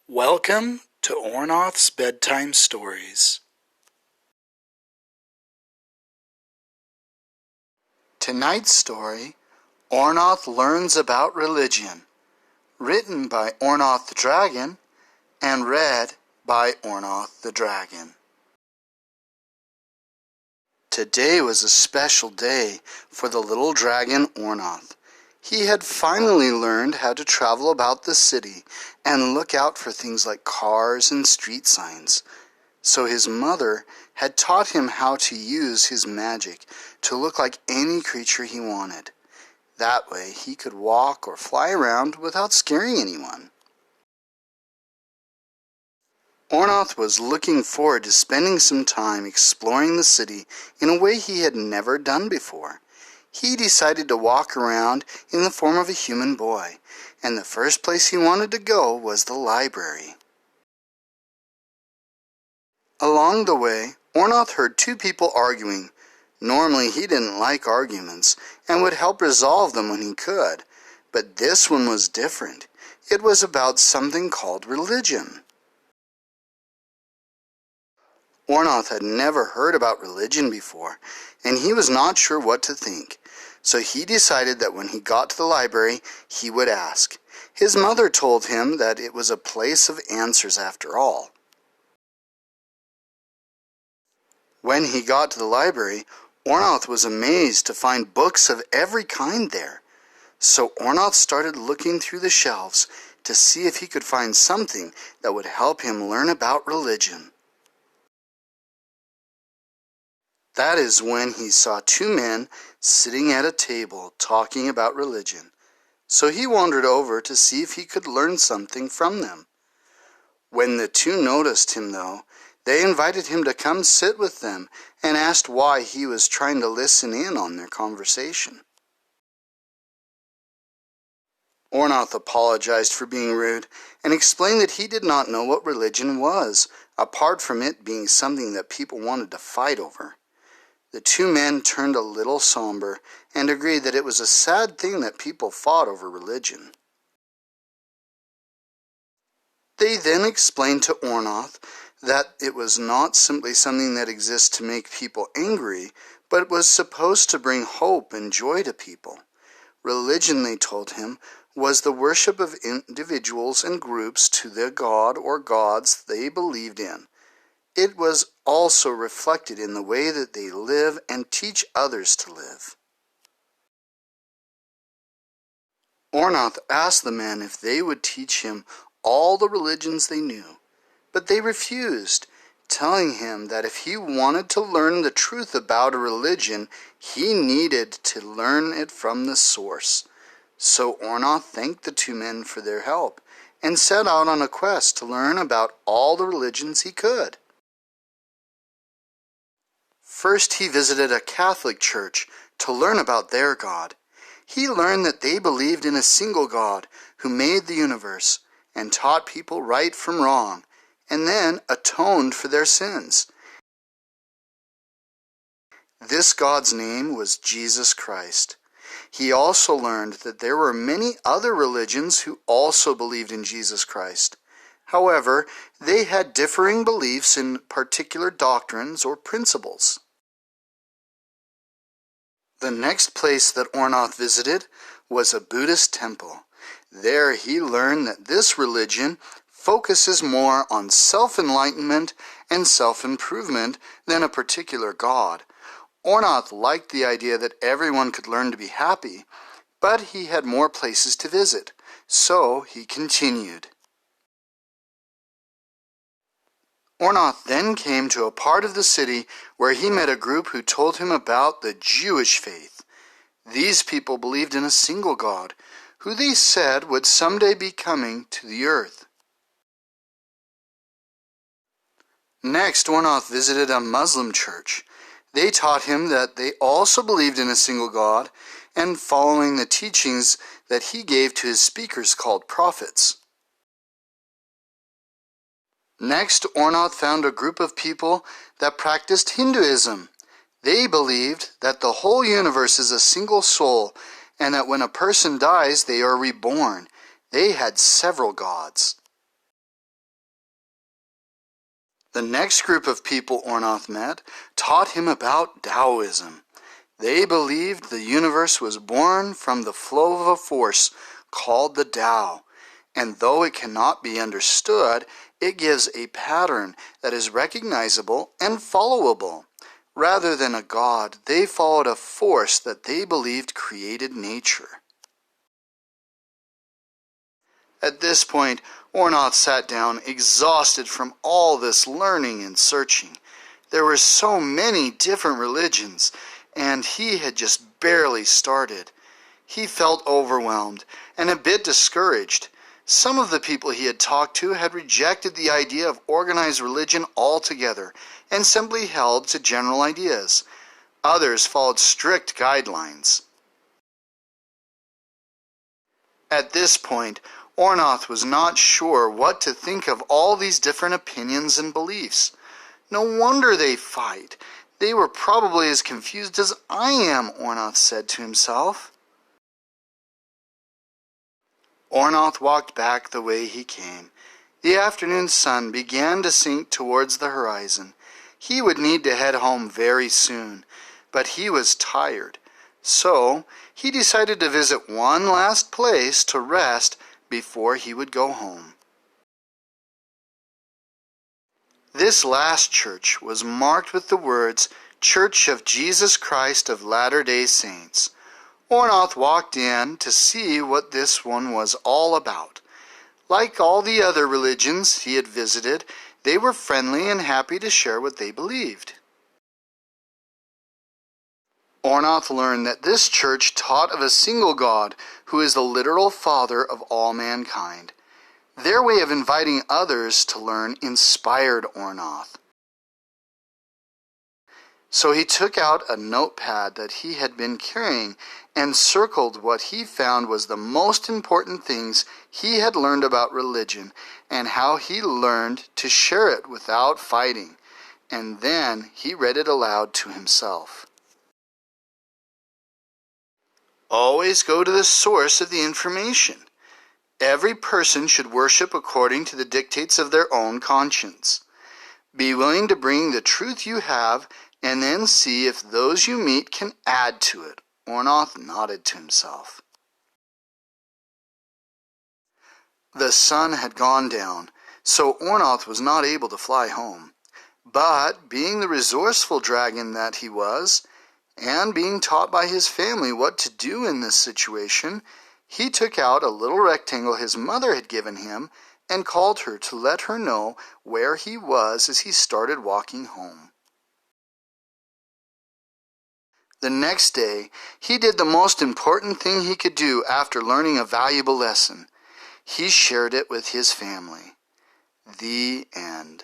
Welcome to Orn Oth's Bedtime Stories. Tonight's story, Orn Oth Learns About Religion, written by Orn Oth the Dragon and read by Orn Oth the Dragon. Today was a special day for the little dragon Orn Oth. He had finally learned how to travel about the city and look out for things like cars and street signs. So his mother had taught him how to use his magic to look like any creature he wanted. That way he could walk or fly around without scaring anyone. Orn Oth was looking forward to spending some time exploring the city in a way he had never done before. He decided to walk around in the form of a human boy, and the first place he wanted to go was the library. Along the way, Orn Oth heard two people arguing. Normally he didn't like arguments and would help resolve them when he could, but this one was different. It was about something called religion. Orn Oth had never heard about religion before, and he was not sure what to think. So he decided that when he got to the library, he would ask. His mother told him that it was a place of answers after all. When he got to the library, Orn Oth was amazed to find books of every kind there. So Orn Oth started looking through the shelves to see if he could find something that would help him learn about religion. That is when he saw two men sitting at a table talking about religion. So he wandered over to see if he could learn something from them. When the two noticed him, though, they invited him to come sit with them and asked why he was trying to listen in on their conversation. Orn Oth apologized for being rude and explained that he did not know what religion was, apart from it being something that people wanted to fight over. The two men turned a little somber and agreed that it was a sad thing that people fought over religion. They then explained to Orn Oth that it was not simply something that exists to make people angry, but was supposed to bring hope and joy to people. Religion, they told him, was the worship of individuals and groups to the god or gods they believed in. It was also reflected in the way that they live and teach others to live. Orn Oth asked the men if they would teach him all the religions they knew, but they refused, telling him that if he wanted to learn the truth about a religion, he needed to learn it from the source. So Orn Oth thanked the two men for their help and set out on a quest to learn about all the religions he could. First, he visited a Catholic church to learn about their God. He learned that they believed in a single God who made the universe and taught people right from wrong, and then atoned for their sins. This God's name was Jesus Christ. He also learned that there were many other religions who also believed in Jesus Christ. However, they had differing beliefs in particular doctrines or principles. The next place that Orn Oth visited was a Buddhist temple. There he learned that this religion focuses more on self-enlightenment and self-improvement than a particular god. Orn Oth liked the idea that everyone could learn to be happy, but he had more places to visit, so he continued. Orn Oth then came to a part of the city where he met a group who told him about the Jewish faith. These people believed in a single God, who they said would someday be coming to the earth. Next, Orn Oth visited a Muslim church. They taught him that they also believed in a single God and following the teachings that he gave to his speakers called prophets. Next, Orn Oth found a group of people that practiced Hinduism. They believed that the whole universe is a single soul and that when a person dies, they are reborn. They had several gods. The next group of people Orn Oth met taught him about Taoism. They believed the universe was born from the flow of a force called the Tao, and though it cannot be understood, it gives a pattern that is recognizable and followable. Rather than a god, they followed a force that they believed created nature. At this point, Orn Oth sat down, exhausted from all this learning and searching. There were so many different religions, and he had just barely started. He felt overwhelmed and a bit discouraged. Some of the people he had talked to had rejected the idea of organized religion altogether and simply held to general ideas. Others followed strict guidelines. At this point, Orn Oth was not sure what to think of all these different opinions and beliefs. No wonder they fight. They were probably as confused as I am, Orn Oth said to himself. Orn Oth walked back the way he came. The afternoon sun began to sink towards the horizon. He would need to head home very soon, but he was tired. So he decided to visit one last place to rest before he would go home. This last church was marked with the words, Church of Jesus Christ of Latter-day Saints. Orn Oth walked in to see what this one was all about. Like all the other religions he had visited, they were friendly and happy to share what they believed. Orn Oth learned that this church taught of a single God who is the literal father of all mankind. Their way of inviting others to learn inspired Orn Oth. So he took out a notepad that he had been carrying and circled what he found was the most important things he had learned about religion and how he learned to share it without fighting. And then he read it aloud to himself. Always go to the source of the information. Every person should worship according to the dictates of their own conscience. Be willing to bring the truth you have and then see if those you meet can add to it. Orn Oth nodded to himself. The sun had gone down, so Orn Oth was not able to fly home. But, being the resourceful dragon that he was, and being taught by his family what to do in this situation, he took out a little rectangle his mother had given him and called her to let her know where he was as he started walking home. The next day, he did the most important thing he could do after learning a valuable lesson. He shared it with his family. The end.